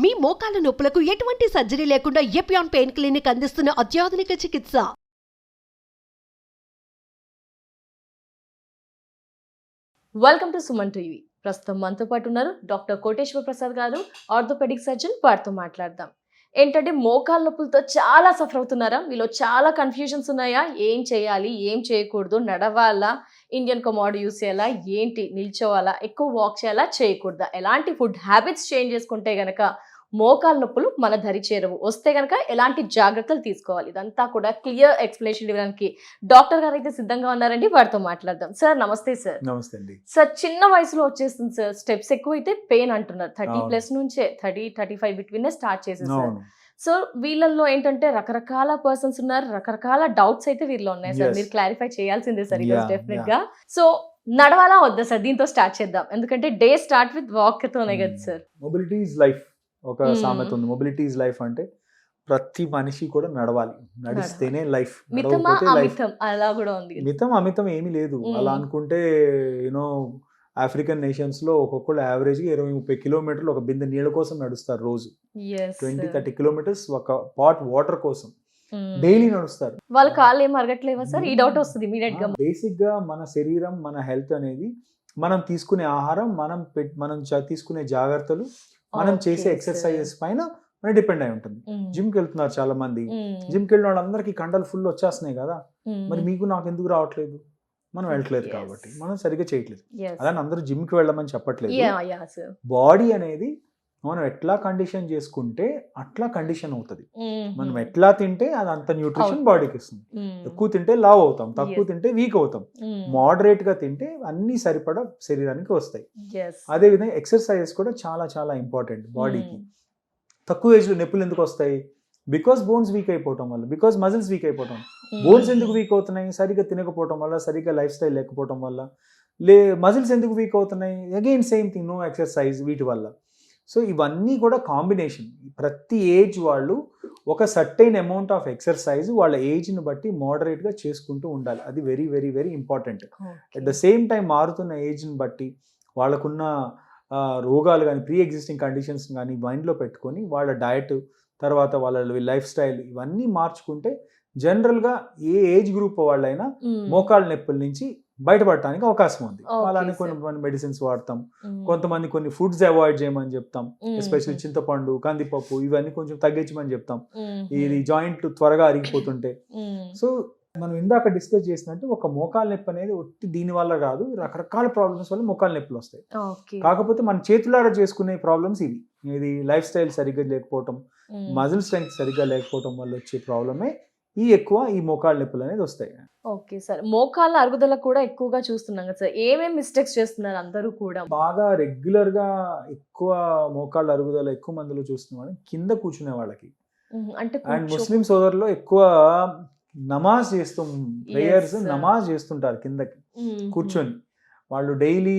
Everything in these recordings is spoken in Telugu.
మీ మోకాల నొప్పులకు ఎటువంటి సర్జరీ లేకుండా ఎపియాన్ పెయిన్ క్లినిక్ అందిస్తున్న అత్యాధునిక చికిత్స. Welcome to Suman TV. ప్రస్తుతం మనతో పాటు ఉన్నారు డాక్టర్ కోటేశ్వర ప్రసాద్ గారు, ఆర్థోపెడిక్ సర్జన్. వారితో మాట్లాడదాం. ఏంటంటే మోకాళ్ళ నొప్పులతో చాలా సఫర్ అవుతున్నారా? మీలో చాలా కన్ఫ్యూజన్స్ ఉన్నాయా? ఏం చేయాలి, ఏం చేయకూడదు, నడవాలా, ఇండియన్ కమోడ్ యూస్ చేయాలా, ఏంటి, నిల్చోవాలా, ఎక్కువ వాక్ చేయాలా, చేయకూడదా, ఎలాంటి ఫుడ్ హ్యాబిట్స్ చేంజ్ చేసుకుంటే గనక మోకాళ్ళ నొప్పులు మన దరి చేరవు, వస్తే గనక ఎలాంటి జాగ్రత్తలు తీసుకోవాలి, ఇదంతా కూడా క్లియర్ ఎక్స్ప్లెనేషన్ ఇవ్వడానికి డాక్టర్ గారు అయితే సిద్ధంగా ఉన్నారండి. వారితో మాట్లాడదాం. సార్ నమస్తే. సార్ నమస్తే అండి. సార్ చిన్న వయసులో వచ్చేస్తుంది సార్, స్టెప్స్ ఎక్కువ అయితే పెయిన్ అంటున్నారు. 30+ నుంచే 30-35 బిట్వీన్ స్టార్ట్ చేసేసారు. సో వీళ్ళల్లో ఏంటంటే రకరకాల పర్సన్స్ ఉన్నారు, రకరకాల డౌట్స్ అయితే వీళ్ళు ఉన్నాయి సార్. మీరు క్లారిఫై చేయాల్సిందే సార్ ఈరోజు డెఫినెట్ గా. సో నడవాలా వద్దా సార్? దీంతో స్టార్ట్ చేద్దాం, ఎందుకంటే డే స్టార్ట్ విత్ వాక్ తోనే కదా సార్. Mobility is life. ఒక సామెత ఉంది, మొబిలిటీ ఈజ్ లైఫ్. అంటే ప్రతి మనిషి కూడా నడవాలి, నడిస్తేనే లైఫ్. మితమా అమితం అలా కూడా ఉంది. మితం అమితం ఏమీ లేదు. అలా అనుకుంటే యూనో ఆఫ్రికన్ నేషన్స్ లో ఒక్కొక్కరు యావరేజ్ 20-30 కిలోమీటర్లు ఒక బిందె నీళ్ళ కోసం నడుస్తారు రోజు. 20-30 కిలోమీటర్స్ ఒక పాట్ వాటర్ కోసం డైలీ నడుస్తారు. వాళ్ళ కాళ్ళు ఏం అరగట్లేవా సార్? ఈ డౌట్ వస్తుంది ఇమీడియట్ గా. బేసిక్ గా మన శరీరం, మన హెల్త్ అనేది మనం తీసుకునే ఆహారం, మనం తీసుకునే జాగ్రత్తలు, మనం చేసే ఎక్సర్సైజెస్ పైన మన డిపెండ్ అయి ఉంటుంది. జిమ్ కి వెళ్తున్నారు చాలా మంది, జిమ్ కి వెళ్ళిన వాళ్ళందరికీ కండలు ఫుల్ వచ్చేస్తున్నాయి కదా. మరి మీకు నాకు ఎందుకు రావట్లేదు? మనం వెళ్ళట్లేదు కాబట్టి, మనం సరిగ్గా చేయట్లేదు. అలానే అందరూ జిమ్ కి వెళ్ళమని చెప్పట్లేదు. బాడీ అనేది మనం ఎట్లా కండిషన్ చేసుకుంటే అట్లా కండిషన్ అవుతుంది. మనం ఎట్లా తింటే అది అంత న్యూట్రిషన్ బాడీకి ఇస్తుంది. ఎక్కువ తింటే లావ్ అవుతాం, తక్కువ తింటే వీక్ అవుతాం. మోడరేట్ గా తింటే అన్ని సరిపడా శరీరానికి వస్తాయి. అదే విధంగా ఎక్సర్సైజెస్ కూడా చాలా చాలా ఇంపార్టెంట్ బాడీకి. తక్కువ ఏజ్ లో నొప్పులు ఎందుకు వస్తాయి? బికాస్ బోన్స్ వీక్ అయిపోవటం వల్ల, బికాస్ మజిల్స్ వీక్ అయిపోవటం. బోన్స్ ఎందుకు వీక్ అవుతున్నాయి? సరిగ్గా తినకపోవటం వల్ల, సరిగ్గా లైఫ్ స్టైల్ లేకపోవటం వల్ల. మజిల్స్ ఎందుకు వీక్ అవుతున్నాయి? Again same thing, no exercise, వీటి వల్ల. సో ఇవన్నీ కూడా కాంబినేషన్. ప్రతి ఏజ్ వాళ్ళు ఒక సర్టైన్ అమౌంట్ ఆఫ్ ఎక్సర్సైజ్ వాళ్ళ ఏజ్ని బట్టి మోడరేట్గా చేసుకుంటూ ఉండాలి. అది very very very important. At the same time మారుతున్న ఏజ్ని బట్టి వాళ్ళకున్న రోగాలు కానీ, ప్రీ ఎగ్జిస్టింగ్ కండిషన్స్ కానీ మైండ్లో పెట్టుకొని వాళ్ళ డయట్, తర్వాత వాళ్ళ లైఫ్ స్టైల్ ఇవన్నీ మార్చుకుంటే జనరల్గా ఏ ఏజ్ గ్రూప్ వాళ్ళైనా మోకాళ్ళ నొప్పుల నుంచి బయటపడటానికి అవకాశం ఉంది. అలానే కొన్ని మెడిసిన్స్ వాడతాం, కొంతమంది కొన్ని ఫుడ్స్ అవాయిడ్ చేయమని చెప్తాం. ఎస్పెషల్లీ చింతపండు, కందిపప్పు ఇవన్నీ కొంచెం తగ్గించమని చెప్తాం, ఇది జాయింట్ త్వరగా అరిగిపోతుంటే. సో మనం ఇందాక డిస్కస్ చేసినట్టు ఒక మోకాళ్ళ నొప్పి అనేది ఒట్టి దీని వల్ల కాదు, రకరకాల ప్రాబ్లమ్స్ వల్ల మోకాళ్ళ నొప్పులు వస్తాయి. కాకపోతే మన చేతులారా చేసుకునే ప్రాబ్లమ్స్ ఇవి. ఇది లైఫ్ స్టైల్ సరిగ్గా లేకపోవటం, మజిల్ స్ట్రెంగ్త్ సరిగ్గా లేకపోవటం వల్ల వచ్చే ప్రాబ్లమే ఈ మోకాళ్ళ నొప్పులు అనేది వస్తాయి. ఓకే సార్, మోకాళ్ళ అరుగుదల కూడా ఎక్కువగా చూస్తున్నాం కదా సార్. ఏమేమి మిస్టేక్స్ చేస్తున్నారు అందరూ కూడా? బాగా రెగ్యులర్ గా ఎక్కువ మోకాళ్ళ అరుగుదల ఎక్కువ మందిలో చూస్తున్నాం కింద కూర్చునే వాళ్ళకి. అంటే అండ్ ముస్లిం సోదరులో ఎక్కువ నమాజ్ ప్రేయర్స్ నమాజ్ చేస్తుంటారు కిందకి కూర్చొని. వాళ్ళు డైలీ,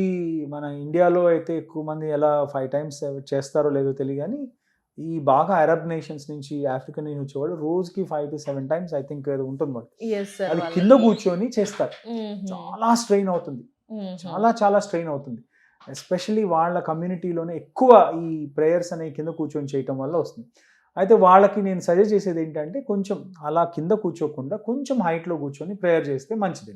మన ఇండియాలో అయితే ఎక్కువ మంది ఎలా 5 times చేస్తారో లేదో తెలియదు, కానీ ఈ బాగా అరబ్ నేషన్స్ నుంచి, ఆఫ్రికన్ నుంచి వచ్చేవాళ్ళు రోజుకి 5 to 7 times ఐ థింక్ ఉంటుంది వాళ్ళు. అది కింద కూర్చొని చేస్తారు. చాలా స్ట్రెయిన్ అవుతుంది, చాలా చాలా స్ట్రెయిన్ అవుతుంది. ఎస్పెషల్లీ వాళ్ళ కమ్యూనిటీలోనే ఎక్కువ ఈ ప్రేయర్స్ అనేవి కింద కూర్చొని చేయటం వల్ల వస్తుంది. అయితే వాళ్ళకి నేను సజెస్ట్ చేసేది ఏంటంటే, కొంచెం అలా కింద కూర్చోకుండా కొంచెం హైట్లో కూర్చొని ప్రేయర్ చేస్తే మంచిది.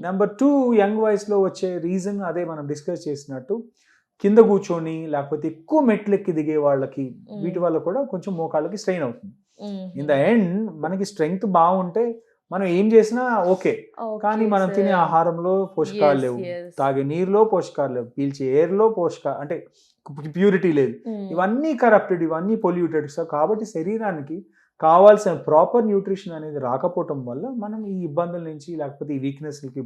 నెంబర్ 2, యంగ్ వయసులో వచ్చే రీజన్ అదే మనం డిస్కస్ చేసినట్టు, కింద కూర్చొని లేకపోతే ఎక్కువ మెట్లు ఎక్కి దిగే వాళ్ళకి, వీటి వల్ల కూడా కొంచెం మోకాళ్ళకి స్ట్రెయిన్ అవుతుంది. ఇన్ ద ఎండ్ మనకి స్ట్రెంగ్త్ బాగుంటే మనం ఏం చేసినా ఓకే, కానీ మనం తినే ఆహారంలో పోషకాలు లేవు, తాగే నీరులో పోషకాలు లేవు, పీల్చే ఎయిర్లో అంటే ప్యూరిటీ లేదు, ఇవన్నీ కరప్టెడ్, ఇవన్నీ పొల్యూటెడ్. సో కాబట్టి శరీరానికి కావాల్సిన ప్రాపర్ న్యూట్రిషన్ అనేది రాకపోవటం వల్ల మనం ఈ ఇబ్బందుల నుంచి, లేకపోతే ఈ వీక్నెస్లకి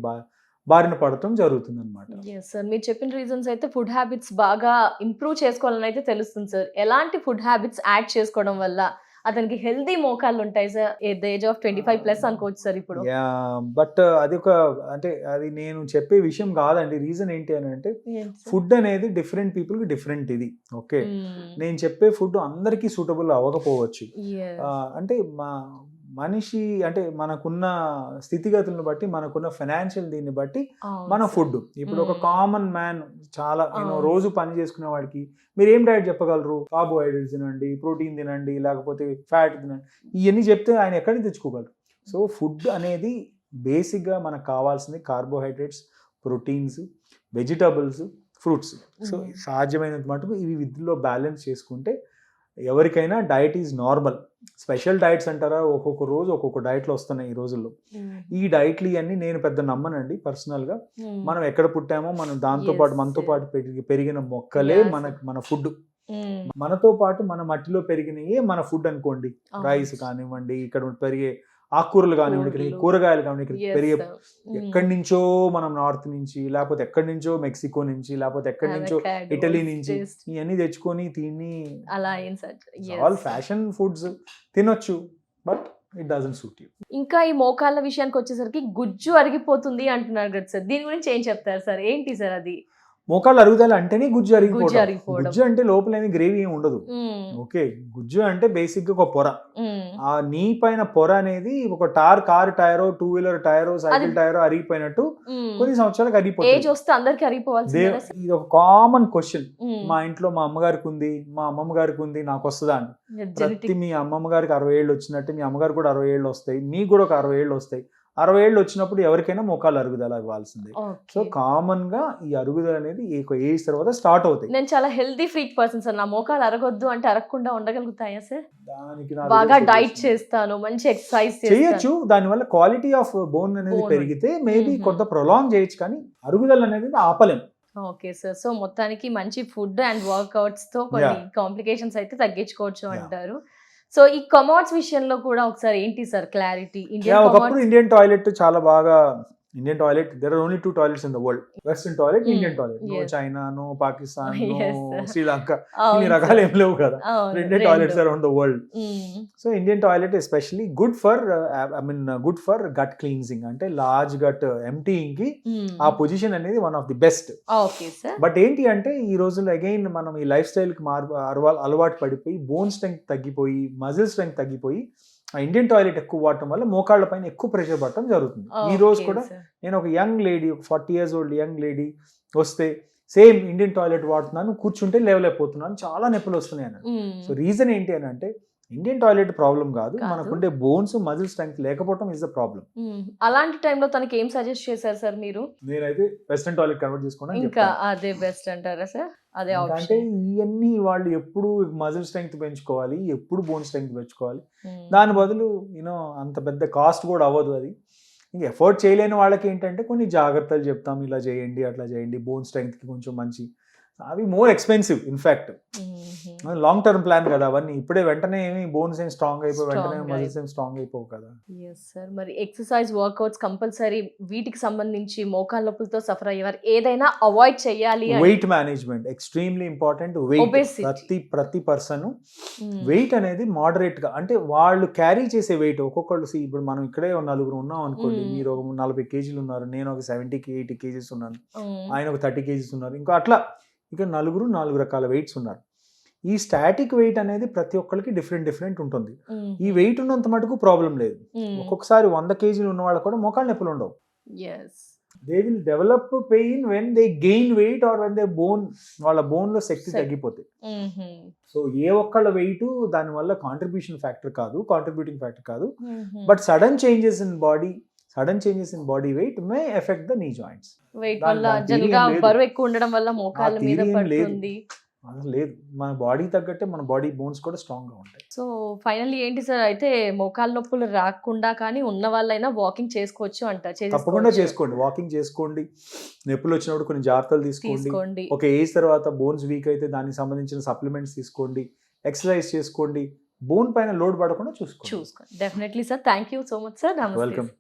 బారిన పడటం జరుగుతుంది అనమాట. సార్, మీరు చెప్పిన రీజన్స్ అయితే ఫుడ్ హ్యాబిట్స్ బాగా ఇంప్రూవ్ చేసుకోవాలని అయితే తెలుస్తుంది సార్. ఎలాంటి ఫుడ్ హ్యాబిట్స్ యాడ్ చేసుకోవడం వల్ల అతనికి హెల్దీ మోకాళ్ళు ఉంటాయి sir? At the age of 25+ అనుకోవచ్చు సార్ ఇప్పుడు. బట్ అది అది నేను చెప్పే విషయం కాదండి. రీజన్ ఏంటి అని అంటే, ఫుడ్ అనేది డిఫరెంట్ పీపుల్ కి డిఫరెంట్. ఇది ఓకే, నేను చెప్పే ఫుడ్ అందరికీ సూటబుల్ అవ్వకపోవచ్చు. అంటే మనిషి అంటే మనకున్న స్థితిగతులను బట్టి, మనకున్న ఫైనాన్షియల్ దీన్ని బట్టి మన ఫుడ్. ఇప్పుడు ఒక కామన్ మ్యాన్ చాలా రోజు పని చేసుకునే వాడికి మీరు ఏం డైట్ చెప్పగలరు? కార్బోహైడ్రేట్స్ తినండి, ప్రోటీన్ తినండి, లేకపోతే ఫ్యాట్ తినండి, ఇవన్నీ చెప్తే ఆయన ఎక్కడికి తెచ్చుకోగలరు? సో ఫుడ్ అనేది బేసిక్గా మనకు కావాల్సింది carbohydrates, proteins, vegetables, fruits. So సాధ్యమైనంత మటుకు ఇవి విధిలో బ్యాలెన్స్ చేసుకుంటే ఎవరికైనా diet is normal. Special diets అంటారా, ఒక్కొక్క రోజు ఒక్కొక్క డైట్లు వస్తున్నాయి ఈ రోజుల్లో. ఈ డైట్లు ఇవన్నీ నేను పెద్ద నమ్మనండి పర్సనల్గా. మనం ఎక్కడ పుట్టామో మనం దాంతో పాటు మనతో పాటు పెరిగిన మొక్కలే మన ఫుడ్. మనతో పాటు మన మట్టిలో పెరిగినయే మన ఫుడ్ అనుకోండి. రైస్ కానివ్వండి, ఇక్కడ పెరిగే ఆకుకూరలు కానివ్వండి, ఇక్కడ కూరగాయలు కానివ్వండి, ఇక్కడ పెరిగే ఎక్కడి నుంచో మనం నార్త్ నుంచి, లేకపోతే ఎక్కడి నుంచో మెక్సికో నుంచి, లేకపోతే ఎక్కడి నుంచో ఇటలీ నుంచి ఇవన్నీ తెచ్చుకొని తిని ఆల్ ఫ్యాషన్ ఫుడ్స్ తినొచ్చు, but it doesn't suit you. ఇంకా ఈ మోకాళ్ళ విషయానికి వచ్చేసరికి గుజ్జు అరిగిపోతుంది అంటున్నారు కదా సార్, దీని గురించి ఏం చెప్తారు సార్? ఏంటి సార్ అది? మోకాళ్ళు అరుగుదల అంటేనే గుజ్జు అరిగిపోవడం. గుజ్జు అంటే లోపల ఏమి గ్రేవీ ఏమి ఉండదు. ఓకే, గుజ్జు అంటే బేసిక్ గా ఒక పొర. ఆ నీ పైన పొర అనేది ఒక కార్ టైరో, 2 వీలర్ టైరో, సైకిల్ టైరో అరిగిపోయినట్టు కొన్ని సంవత్సరాలకు అరిగిపోతుంది. ఇది ఒక కామన్ క్వశ్చన్. మా ఇంట్లో మా అమ్మగారికి ఉంది, మా అమ్మమ్మ గారికి ఉంది, నాకు వస్తుందా అని. ప్రతి మీ అమ్మమ్మ గారికి 60 ఏళ్ళు వచ్చినట్టు మీ అమ్మగారికి కూడా 60 ఏళ్ళు వస్తాయి, మీకు కూడా ఒక 60 ఏళ్ళు వస్తాయి. 60 ఏళ్ళు వచ్చినప్పుడు ఎవరికైనా మోకాలు అరుగుదల అవ్వాల్సిందే. సో కామన్ గా ఈ అరుగుదల అనేది ఏజ్ తర్వాత స్టార్ట్ అవుతాయి. నేను చాలా హెల్తీ ఫ్రీక్ పర్సన్ సార్, నా మోకాలు అరగొద్దు అంటే అరగకుండా ఉండగలుగుతాయా సార్? దానికి బాగా డైట్ చేస్తాను, మంచి ఎక్సర్సైజ్ చేయొచ్చు. దానివల్ల క్వాలిటీ ఆఫ్ బోన్ అనేది పెరిగితే మేబీ కొంత ప్రొలాంగ్ చేయొచ్చు, కానీ అరుగుదల అనేది ఆపలేం. ఓకే సార్, సో మొత్తానికి మంచి ఫుడ్ అండ్ వర్క్అవుట్స్ తో కొన్ని కాంప్లికేషన్స్ అయితే తగ్గించుకోవచ్చు అంటారు. సో ఈ కమోడ్స్ విషయంలో కూడా ఒకసారి ఏంటి సార్ క్లారిటీ? ఒకప్పుడు ఇండియన్ టాయిలెట్ చాలా బాగా, Indian toilet, there are only 2 toilets in the world, western toilet, Indian toilet. No China, no Pakistan, no Sri Lanka, ఇన్ని రకాలు ఏం లేవు కదా. Indian toilets around the world. So Indian toilet especially good for good for gut cleansing, అంటే large gut emptying కి ఆ పొజిషన్ అనేది one of the best. Okay sir. But ఏంటి అంటే ఈ రోజుల్లో అగైన్ మనం ఈ లైఫ్ స్టైల్ కి అలవాటు పడిపోయి బోన్ స్ట్రెంగ్త్ తగ్గిపోయి, మజిల్ స్ట్రెంగ్త్ తగ్గిపోయి, ఆ ఇండియన్ టాయిలెట్ ఎక్కువ వాడటం వల్ల మోకాళ్ళ పైన ఎక్కువ ప్రెషర్ పడటం జరుగుతుంది. ఈ రోజు కూడా నేను ఒక యంగ్ లేడీ, ఒక 40 years old యంగ్ లేడీ వస్తే సేమ్ ఇండియన్ టాయిలెట్ వాడుతున్నాను, కూర్చుంటే లేవలేకపోతున్నాను, చాలా నొప్పులు వస్తున్నాయి అన్నాడు. సో రీజన్ ఏంటి అని అంటే ఇండియన్ టాయిలెట్ ప్రాబ్లం కాదు, మనకుండే బోన్స్ మజిల్ స్ట్రెంగ్త్ లేకపోవడం ఇస్ ద ప్రాబ్లం. అలాంటి టైంలో తనకి ఏం సజెస్ట్ చేశారు సార్ మీరు? నేనైతే వెస్టర్న్ టాయిలెట్ కన్వర్ట్ చేసుకోవడం ఇంకా అదే బెస్ట్ అంటారా సార్? అదే అంటే ఇవన్నీ వాళ్ళు ఎప్పుడు మజిల్ స్ట్రెంగ్త్ పెంచుకోవాలి, ఎప్పుడు బోన్ స్ట్రెంగ్త్ పెంచుకోవాలి, దాని బదులు అంత పెద్ద కాస్ట్ కూడా అవ్వదు. అది ఇంక ఎఫర్ట్ చేయలేని వాళ్ళకి ఏంటంటే కొన్ని జాగ్రత్తలు చెప్తాం, ఇలా చేయండి అట్లా చేయండి, బోన్ స్ట్రెంగ్త్కి కొంచెం మంచి, అవి more expensive. In fact long term plan కదా అవన్నీ. ఇప్పుడే వెంటనే ఏమి బోన్స్ ఏం స్ట్రాంగ్ అయిపోయి వెంటనే మజిల్స్ ఏం స్ట్రాంగ్ అయిపోవు కదా. Yes sir. మరి ఎక్సర్సైజ్ వర్కౌట్స్ కంపల్సరీ వీటికి సంబంధించి మోకాళ్ళ నొప్పులతో సఫర్ అయ్యేవారు ఏదైనా అవాయిడ్ చేయాలి. Weight management extremely important. Weight ప్రతి పర్సన్ వెయిట్ అనేది మోడరేట్ గా, అంటే వాళ్ళు క్యారీ చేసే వెయిట్ ఒక్కొక్కళ్ళు. ఇప్పుడు మనం ఇక్కడే 4 ఉన్నాం అనుకోండి, మీరు ఒక 40 kgs ఉన్నారు, నేను ఒక 70-80 kgs ఉన్నాను, ఆయన ఒక 30 kgs ఉన్నారు, ఇంకా అట్లా ఇక 4 రకాల వెయిట్స్ ఉన్నారు. ఈ స్టాటిక్ వెయిట్ అనేది ప్రతి ఒక్కరికి డిఫరెంట్ ఉంటుంది. ఈ వెయిట్ ఉన్నంత మటుకు ప్రాబ్లం లేదు. ఒక్కొక్కసారి 100 kgs ఉన్న వాళ్ళకి కూడా మోకాళ్ళ నొప్పులు ఉండవు. They will develop pain when they gain weight or when they వాళ్ళ బోన్ లో శక్తి తగ్గిపోతాయి. సో ఏ ఒక్కళ్ళ వెయిట్ దాని వల్ల కాంట్రిబ్యూటింగ్ ఫ్యాక్టర్ కాదు, but sudden changes in body weight may effect the knee joints. Weight వల్ల జనరల్గా బరువు ఎక్కువ ఉండడం వల్ల మోకాళ్ళ మీద పడుతుంది. లేదు, మన బాడీ తగ్గట్టే మన బాడీ బోన్స్ కూడా స్ట్రాంగ్ గా ఉంటాయి. సో ఫైనల్లీ ఏంటి సార్, అయితే మోకాళ్ళ నొప్పులు రాకుండా కానీ ఉన్న వాళ్ళైనా వాకింగ్ చేసుకోవచ్చు అంటారు? తప్పకుండా చేసుకోండి, వాకింగ్ చేసుకోండి. నొప్పులు వచ్చినప్పుడు కొన్ని జాగ్రత్తలు తీసుకోండి. ఒక ఏజ్ తర్వాత బోన్స్ వీక్ అయితే దానికి సంబంధించిన సప్లిమెంట్స్ తీసుకోండి, ఎక్సర్సైజ్ చేసుకోండి, బోన్ పైన లోడ్ పడకుండా చూసుకోండి. Definitely sir. Thank you so much sir. Welcome.